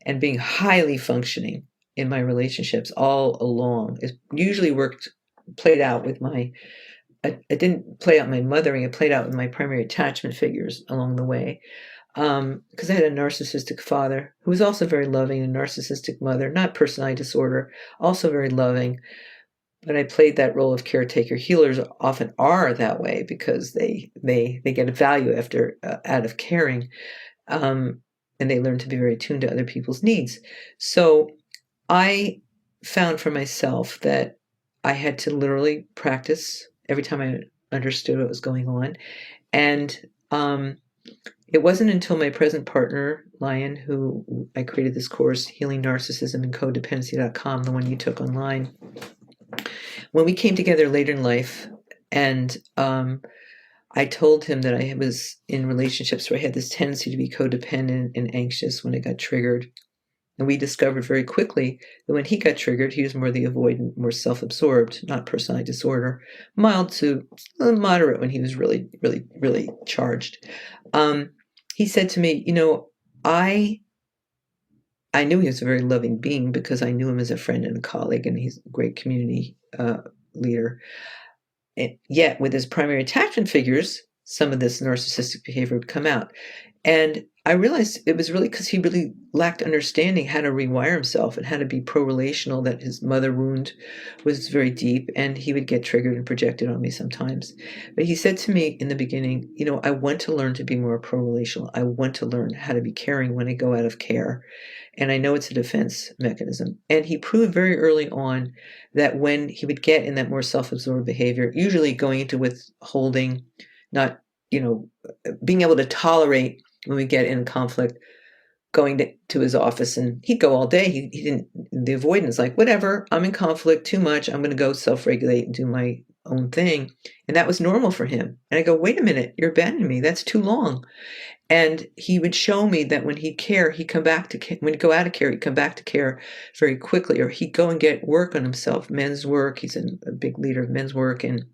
and being highly functioning in my relationships all along, it usually played out with I didn't play out my mothering, it played out with my primary attachment figures along the way. Because I had a narcissistic father who was also very loving, a narcissistic mother, not personality disorder, also very loving. But I played that role of caretaker. Healers often are that way because they get a value out of caring, and they learn to be very attuned to other people's needs. So I found for myself that I had to literally practice every time I understood what was going on, and it wasn't until my present partner, Lion, who I created this course, Healing Narcissism and Codependency.com, the one you took online, when we came together later in life, and I told him that I was in relationships where I had this tendency to be codependent and anxious when it got triggered. And we discovered very quickly that when he got triggered, he was more the avoidant, more self-absorbed, not personality disorder, mild to moderate when he was really, really, really charged. He said to me, I knew he was a very loving being because I knew him as a friend and a colleague, and he's a great community leader. And yet, with his primary attachment figures, some of this narcissistic behavior would come out. And I realized it was really because he really lacked understanding how to rewire himself and how to be pro-relational, that his mother wound was very deep, and he would get triggered and projected on me sometimes. But he said to me in the beginning, I want to learn to be more pro-relational. I want to learn how to be caring when I go out of care. And I know it's a defense mechanism. And he proved very early on that when he would get in that more self-absorbed behavior, usually going into withholding, not, being able to tolerate when we get in conflict, going to his office, and he'd go all day. He didn't, the avoidance, like, whatever, I'm in conflict too much, I'm going to go self-regulate and do my own thing. And that was normal for him. And I go, wait a minute, you're abandoning me. That's too long. And he would show me that when he'd care, he'd come back to care. When he'd go out of care, he'd come back to care very quickly, or he'd go and get work on himself, men's work. He's a big leader of men's work and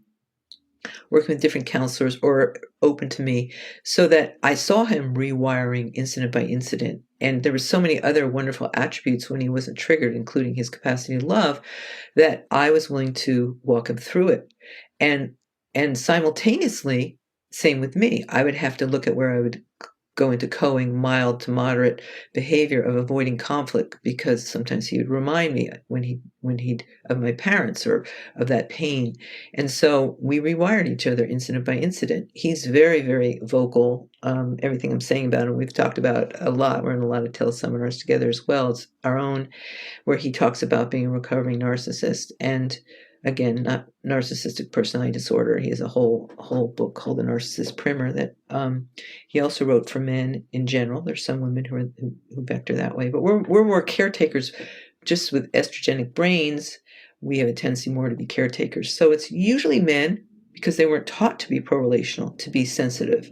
working with different counselors, or open to me, so that I saw him rewiring incident by incident. And there were so many other wonderful attributes when he wasn't triggered, including his capacity to love, that I was willing to walk him through it. And simultaneously, same with me, I would have to look at where I would go into coing, mild to moderate behavior of avoiding conflict, because sometimes he would remind me when he'd of my parents or of that pain. And so we rewired each other incident by incident. He's very, very vocal. Everything I'm saying about him, we've talked about a lot. We're in a lot of teleseminars together as well. It's our own, where he talks about being a recovering narcissist, and again, not narcissistic personality disorder. He has a whole book called The Narcissist Primer that he also wrote for men in general. There's some women who vector that way, but we're more caretakers. Just with estrogenic brains, we have a tendency more to be caretakers. So it's usually men, because they weren't taught to be pro-relational, to be sensitive.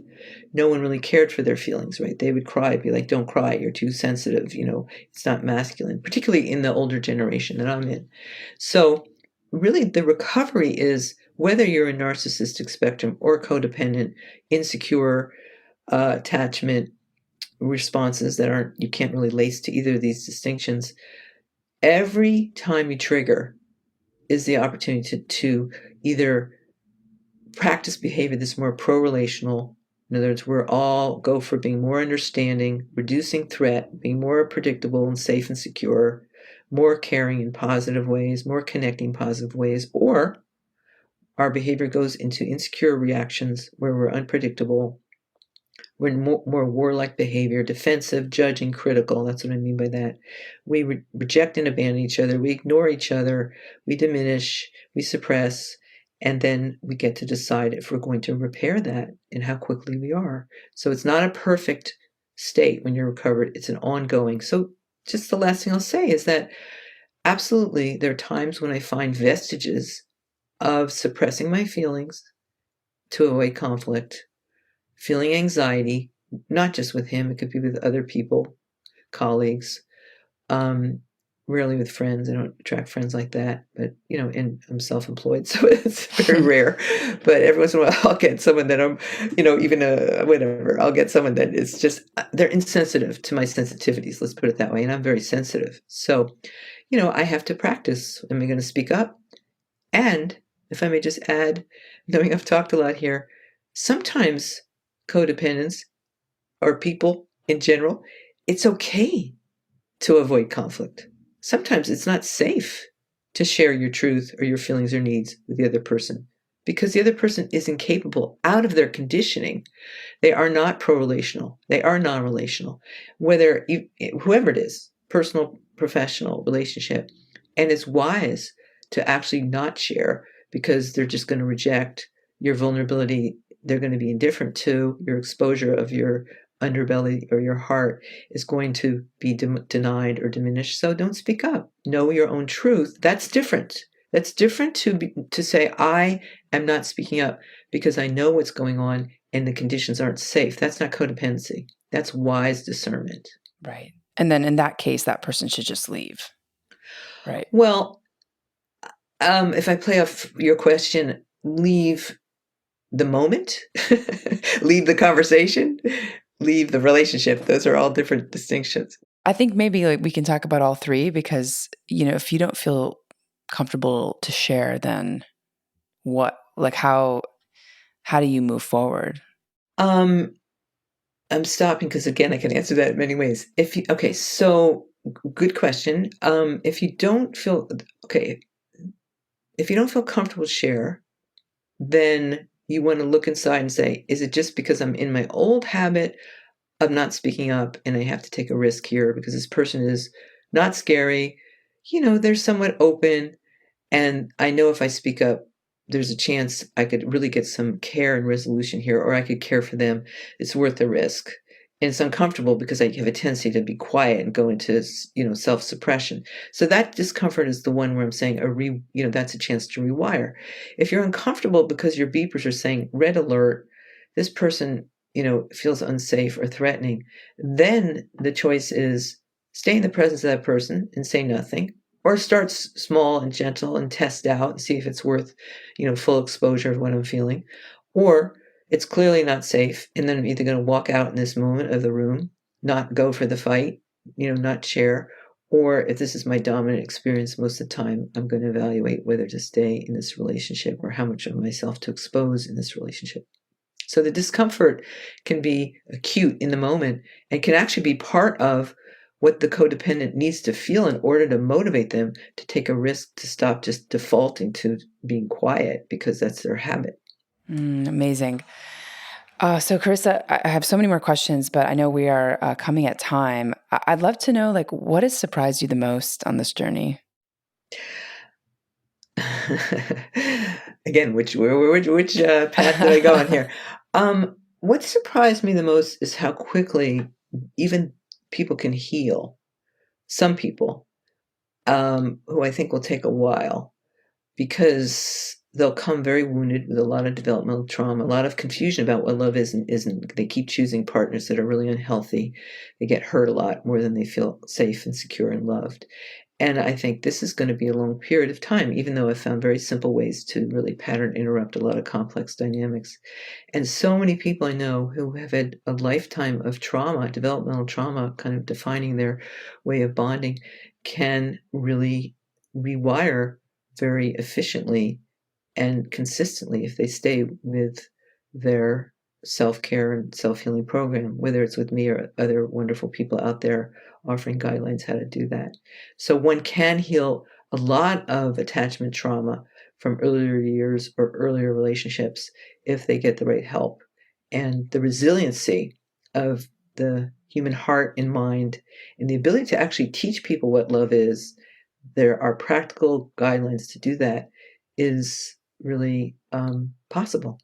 No one really cared for their feelings, right? They would cry, be like, don't cry, you're too sensitive, it's not masculine, particularly in the older generation that I'm in. So really, the recovery is, whether you're in narcissistic spectrum or codependent, insecure, attachment responses that you can't really lace to either of these distinctions. Every time you trigger is the opportunity to either practice behavior that's more pro-relational. In other words, we're all go for being more understanding, reducing threat, being more predictable and safe and secure, more caring in positive ways, more connecting in positive ways, or our behavior goes into insecure reactions where we're unpredictable. We're in more warlike behavior, defensive, judging, critical. That's what I mean by that. We reject and abandon each other. We ignore each other. We diminish. We suppress. And then we get to decide if we're going to repair that and how quickly we are. So it's not a perfect state when you're recovered. It's an ongoing. So just the last thing I'll say is that absolutely there are times when I find vestiges of suppressing my feelings to avoid conflict, feeling anxiety, not just with him, it could be with other people, colleagues, rarely with friends. I don't attract friends like that, but and I'm self-employed, so it's very rare. But every once in a while, I'll get someone that I'm, even whatever. I'll get someone that is just they're insensitive to my sensitivities. Let's put it that way, and I'm very sensitive. So, I have to practice. Am I going to speak up? And if I may just add, knowing I've talked a lot here, sometimes codependents or people in general, it's okay to avoid conflict. Sometimes it's not safe to share your truth or your feelings or needs with the other person because the other person is incapable out of their conditioning. They are not pro-relational. They are non-relational, whoever it is, personal, professional, relationship. And it's wise to actually not share because they're just going to reject your vulnerability. They're going to be indifferent to your exposure of your underbelly or your heart is going to be denied or diminished. So don't speak up. Know your own truth. That's different. That's different to say, I am not speaking up because I know what's going on and the conditions aren't safe. That's not codependency. That's wise discernment. Right. And then in that case, that person should just leave. Right. Well, if I play off your question, leave the moment, leave the conversation, leave the relationship. Those are all different distinctions. I think maybe we can talk about all three because, if you don't feel comfortable to share, then how do you move forward? I'm stopping because again, I can answer that in many ways. So good question. If you don't feel comfortable to share, then you want to look inside and say, is it just because I'm in my old habit of not speaking up and I have to take a risk here because this person is not scary? They're somewhat open. And I know if I speak up, there's a chance I could really get some care and resolution here, or I could care for them. It's worth the risk. And it's uncomfortable because I have a tendency to be quiet and go into, self-suppression. So that discomfort is the one where I'm saying that's a chance to rewire. If you're uncomfortable because your beepers are saying red alert, this person, feels unsafe or threatening, then the choice is stay in the presence of that person and say nothing, or start small and gentle and test out and see if it's worth, full exposure of what I'm feeling. Or it's clearly not safe, and then I'm either going to walk out in this moment of the room, not go for the fight, not share, or if this is my dominant experience most of the time, I'm going to evaluate whether to stay in this relationship or how much of myself to expose in this relationship. So the discomfort can be acute in the moment and can actually be part of what the codependent needs to feel in order to motivate them to take a risk, to stop just defaulting to being quiet because that's their habit. Amazing. So Carissa, I have so many more questions, but I know we are coming at time. I'd love to know, what has surprised you the most on this journey? Again, which path did I go on here? What surprised me the most is how quickly even people can heal. Some people, who I think will take a while, because they'll come very wounded with a lot of developmental trauma, a lot of confusion about what love is and isn't. They keep choosing partners that are really unhealthy. They get hurt a lot more than they feel safe and secure and loved. And I think this is going to be a long period of time, even though I've found very simple ways to really pattern interrupt a lot of complex dynamics. And so many people I know who have had a lifetime of trauma, developmental trauma, kind of defining their way of bonding, can really rewire very efficiently and consistently if they stay with their self-care and self-healing program, whether it's with me or other wonderful people out there offering guidelines how to do that. So one can heal a lot of attachment trauma from earlier years or earlier relationships if they get the right help. And the resiliency of the human heart and mind and the ability to actually teach people what love is, there are practical guidelines to do that, is really possible.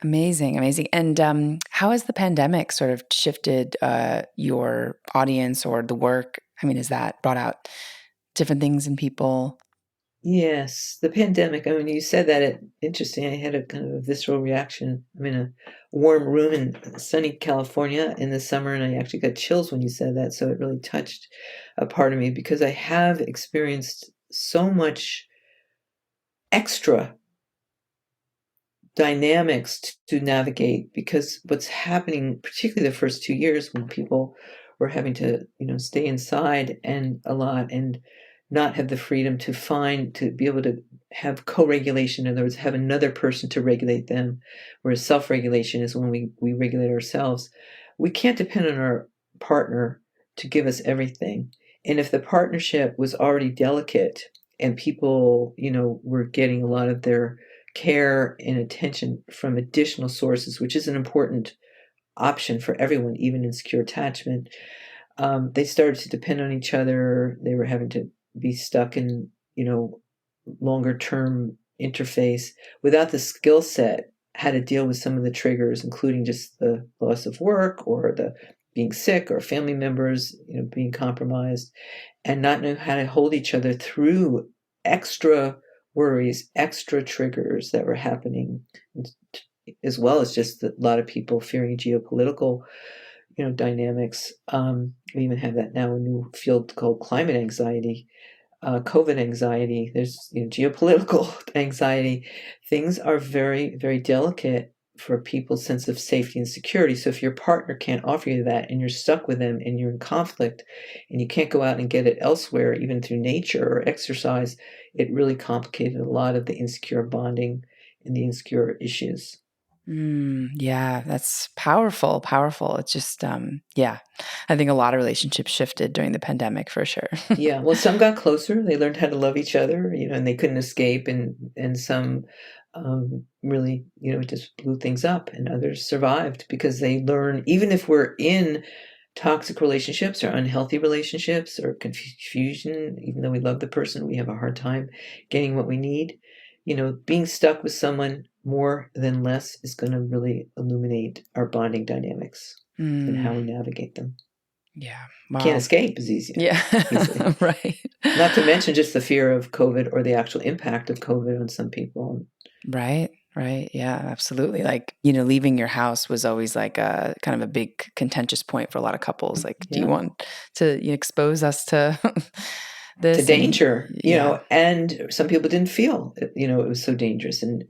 Amazing, amazing. And how has the pandemic sort of shifted your audience or the work? I mean, has that brought out different things in people? Yes, the pandemic. I mean, you said that. Interesting. I had a kind of a visceral reaction. I'm in a warm room in sunny California in the summer, and I actually got chills when you said that. So it really touched a part of me because I have experienced so much extra dynamics to navigate, because what's happening, particularly the first 2 years when people were having to, stay inside and a lot and not have the freedom to be able to have co-regulation. In other words, have another person to regulate them, whereas self-regulation is when we regulate ourselves. We can't depend on our partner to give us everything. And if the partnership was already delicate and people, were getting a lot of their care and attention from additional sources, which is an important option for everyone, even in secure attachment. They started to depend on each other. They were having to be stuck in, longer term interface without the skill set how to deal with some of the triggers, including just the loss of work or the being sick or family members, being compromised, and not know how to hold each other through extra worries, extra triggers that were happening, as well as just a lot of people fearing geopolitical, dynamics. We even have that now, a new field called climate anxiety, COVID anxiety. There's geopolitical anxiety. Things are very, very delicate for people's sense of safety and security. So if your partner can't offer you that and you're stuck with them and you're in conflict and you can't go out and get it elsewhere, even through nature or exercise, it really complicated a lot of the insecure bonding and the insecure issues. Yeah, that's powerful, powerful. It's just, yeah, I think a lot of relationships shifted during the pandemic for sure. Yeah, well, some got closer. They learned how to love each other, and they couldn't escape, and some really, just blew things up, and others survived because they learn. Even if we're in toxic relationships or unhealthy relationships or confusion, even though we love the person, we have a hard time getting what we need. Being stuck with someone more than less is going to really illuminate our bonding dynamics and how we navigate them. Yeah. Can't Wow. escape as easily. Yeah. Right. Not to mention just the fear of COVID or the actual impact of COVID on some people. Right. Right. Yeah, absolutely. Like, leaving your house was always like a kind of a big contentious point for a lot of couples. Like, do you Yeah. want to expose us to To this? danger, Yeah. and some people didn't feel, it was so dangerous. And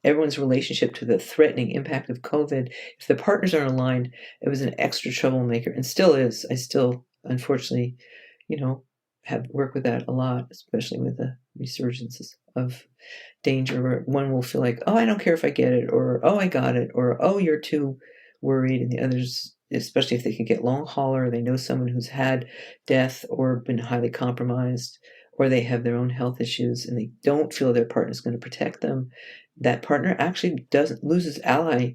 everyone's relationship to the threatening impact of COVID, if the partners aren't aligned, it was an extra troublemaker and still is. I still, unfortunately, have worked with that a lot, especially with the resurgences of danger where one will feel like, oh, I don't care if I get it, or oh, I got it, or oh, you're too worried, and the others, especially if they can get long hauler, they know someone who's had death or been highly compromised, or they have their own health issues and they don't feel their partner's going to protect them, that partner actually doesn't loses ally,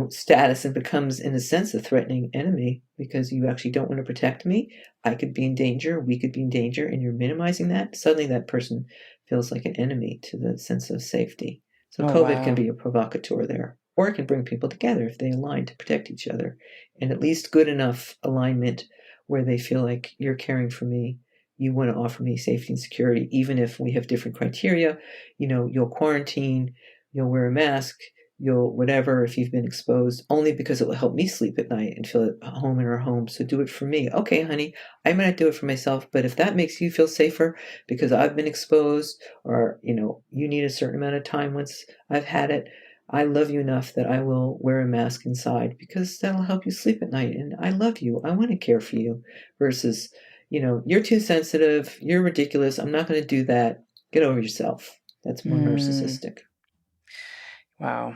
status, and becomes, in a sense, a threatening enemy because you actually don't want to protect me. I could be in danger, we could be in danger, and you're minimizing that. Suddenly that person feels like an enemy to the sense of safety. So Oh, COVID can wow. be a provocateur there, or it can bring people together if they align to protect each other, and at least good enough alignment where they feel like you're caring for me. You want to offer me safety and security, even if we have different criteria. You'll quarantine, you'll wear a mask, you'll whatever if you've been exposed, only because it will help me sleep at night and feel at home in our home. So do it for me. Okay, honey, I might not do it for myself, but if that makes you feel safer because I've been exposed, or you need a certain amount of time once I've had it, I love you enough that I will wear a mask inside because that'll help you sleep at night. And I love you. I want to care for you versus, you're too sensitive. You're ridiculous. I'm not going to do that. Get over yourself. That's more narcissistic. Wow.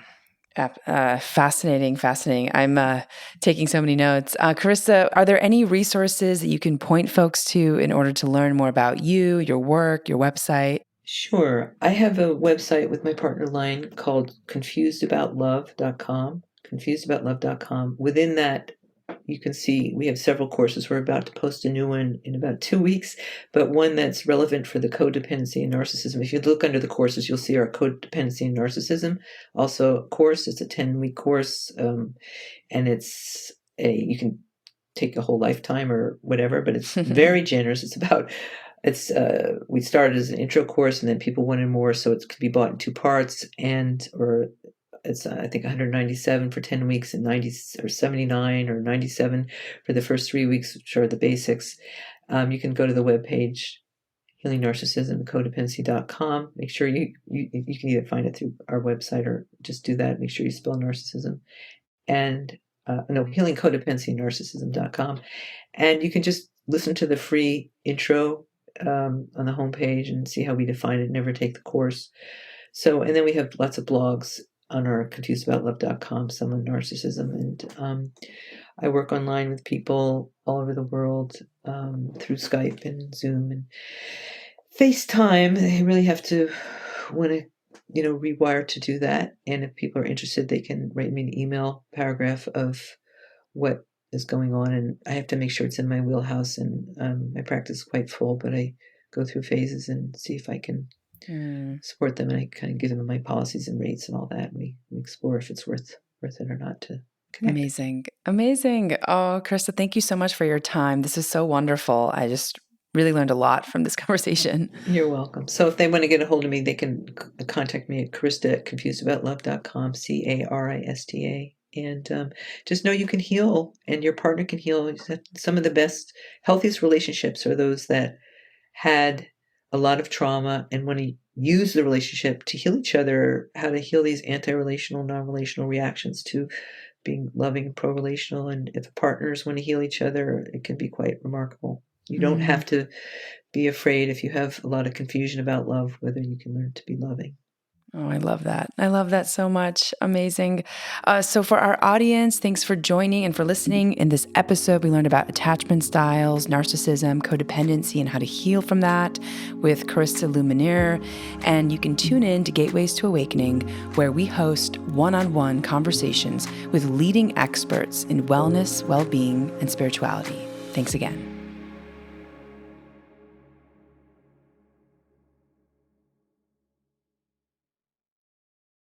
Fascinating, fascinating. I'm taking so many notes. Carista, are there any resources that you can point folks to in order to learn more about you, your work, your website? Sure. I have a website with my partner line called confusedaboutlove.com. Confusedaboutlove.com. Within that you can see we have several courses. We're about to post a new one in about 2 weeks, but one that's relevant for the codependency and narcissism. If you look under the courses, you'll see our codependency and narcissism. Also a course, it's a 10-week course, and you can take a whole lifetime or whatever, but it's very generous. We started as an intro course, and then people wanted more, so it could be bought in 2 parts, or it's I think 197 for 10 weeks and 90 or 79 or 97 for the first 3 weeks, which are the basics. You can go to the webpage, Healing Narcissism, codependency.com. Make sure you can either find it through our website or just do that. Make sure you spell narcissism. And Healing Codependency, narcissism.com. And you can just listen to the free intro on the homepage and see how we define it. Never take the course. And then we have lots of blogs on our confusedabout.love.com, some on narcissism. And I work online with people all over the world through Skype and Zoom and FaceTime. They really have to want to, rewire to do that. And if people are interested, they can write me an email paragraph of what is going on. And I have to make sure it's in my wheelhouse. And my practice is quite full, but I go through phases and see if I can support them, and I kind of give them my policies and rates and all that. And we explore if it's worth it or not to connect. Amazing. Oh, Carista, thank you so much for your time. This is so wonderful. I just really learned a lot from this conversation. You're welcome. So if they want to get a hold of me, they can contact me at Carista@confusedabout.love.com, Carista. And just know you can heal, and your partner can heal. Some of the best, healthiest relationships are those that had a lot of trauma and want to use the relationship to heal each other, how to heal these anti-relational, non-relational reactions to being loving, pro-relational. And if partners want to heal each other, it can be quite remarkable. You don't have to be afraid if you have a lot of confusion about love, whether you can learn to be loving. Oh, I love that. I love that so much. Amazing. So for our audience, thanks for joining and for listening. In this episode, we learned about attachment styles, narcissism, codependency, and how to heal from that with Carista Luminare. And you can tune in to Gateways to Awakening, where we host one-on-one conversations with leading experts in wellness, well-being, and spirituality. Thanks again.